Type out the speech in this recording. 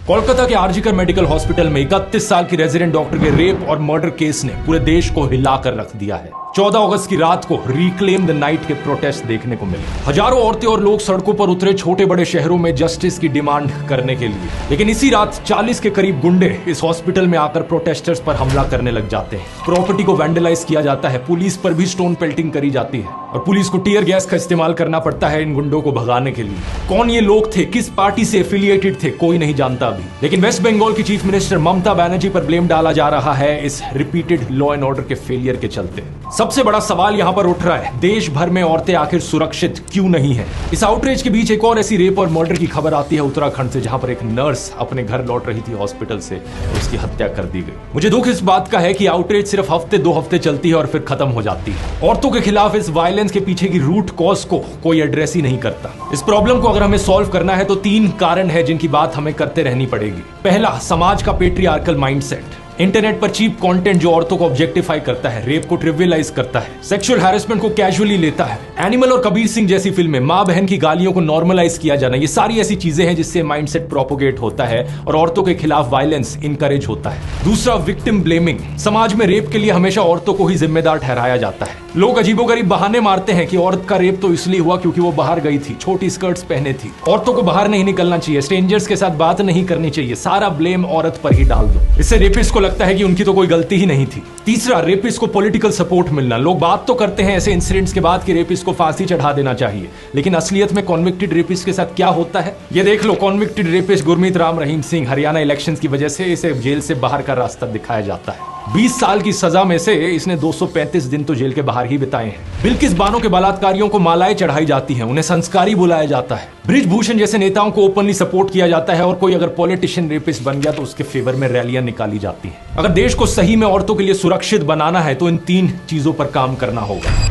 कोलकाता के RG Kar medical hospital में 31 साल की रेजिडेंट डॉक्टर के रेप और मर्डर केस ने पूरे देश को हिलाकर रख दिया है। 14 अगस्त की रात को रिक्लेम द नाइट के प्रोटेस्ट देखने को मिले। हजारों औरतें और लोग सड़कों पर उतरे छोटे बड़े शहरों में जस्टिस की डिमांड करने के लिए। लेकिन इसी रात 40 के करीब गुंडे इस हॉस्पिटल में आकर प्रोटेस्टर्स पर हमला करने लग जाते हैं। प्रॉपर्टी को वैंडलाइज किया जाता है, पुलिस पर भी स्टोन पेल्टिंग करी जाती है और पुलिस को टीयर गैस का इस्तेमाल करना पड़ता है इन गुंडों को भगाने के लिए। कौन ये लोग थे, किस पार्टी से एफिलिएटेड थे, कोई नहीं जानता अभी। लेकिन वेस्ट बंगाल की चीफ मिनिस्टर ममता बनर्जी पर ब्लेम डाला जा रहा है इस रिपीटेड लॉ एंड ऑर्डर के फेलियर के चलते। सबसे बड़ा सवाल यहाँ पर उठ रहा है, देश भर में औरतें आखिर सुरक्षित क्यों नहीं है। इस आउटरीच के बीच एक और ऐसी रेप और मर्डर की खबर आती है उत्तराखंड से, जहां पर एक नर्स अपने घर लौट रही थी हॉस्पिटल से, उसकी हत्या कर दी गई। मुझे दुख इस बात का है कि आउटरीच सिर्फ हफ्ते 2 हफ्ते चलती है और फिर खत्म हो जाती है। औरतों के खिलाफ इस वायलेंस के पीछे की रूट कॉज को कोई एड्रेस ही नहीं करता। इस प्रॉब्लम को अगर हमें सॉल्व करना है तो 3 कारण है जिनकी बात हमें करते रहनी पड़ेगी। पहला, समाज का पेट्रियार्कल माइंडसेट। इंटरनेट पर चीप कंटेंट जो औरतों को ऑब्जेक्टिफाई करता है, रेप को ट्रिवियलाइज करता है, सेक्सुअल हैरेसमेंट को कैजुअली लेता है। एनिमल और कबीर सिंह जैसी फिल्में, माँ बहन की गालियों को नॉर्मलाइज किया जाना, ये सारी ऐसी चीजें हैं जिससे माइंडसेट प्रोपोगेट होता है और औरतों के खिलाफ वायलेंस इनकरेज होता है। दूसरा, विक्टिम ब्लेमिंग। समाज में रेप के लिए हमेशा औरतों को ही जिम्मेदार ठहराया जाता है। लोग अजीबोगरीब बहाने मारते हैं कि औरत का रेप तो इसलिए हुआ क्योंकि वो बाहर गई थी, छोटी स्कर्ट्स पहने थी, औरतों को बाहर नहीं निकलना चाहिए, स्ट्रेंजर्स के साथ बात नहीं करनी चाहिए, सारा ब्लेम औरत पर ही डाल दो। इससे रेपिस्ट को लगता है कि उनकी तो कोई गलती ही नहीं थी। तीसरा, रेपिस्ट को पॉलिटिकल सपोर्ट मिलना। लोग बात तो करते हैं ऐसे इंसिडेंट्स के बाद कि रेपिस्ट को फांसी चढ़ा देना चाहिए, लेकिन असलियत में कॉन्विक्टेड रेपिस्ट के साथ क्या होता है ये देख लो। Convicted rapist Gurmeet Ram Rahim Singh, Haryana elections की वजह से इसे जेल से बाहर का रास्ता दिखाया जाता है। 20 साल की सजा में से इसने 235 दिन तो जेल के बाहर ही बिताए हैं। बिल्किस बानो के बलात्कारियों को मालाएं चढ़ाई जाती हैं, उन्हें संस्कारी बुलाया जाता है। बृजभूषण जैसे नेताओं को ओपनली सपोर्ट किया जाता है और कोई अगर पॉलिटिशियन रेपिस्ट बन गया तो उसके फेवर में रैलियां निकाली जाती हैं। अगर देश को सही में औरतों के लिए सुरक्षित बनाना है तो इन 3 चीजों पर काम करना होगा।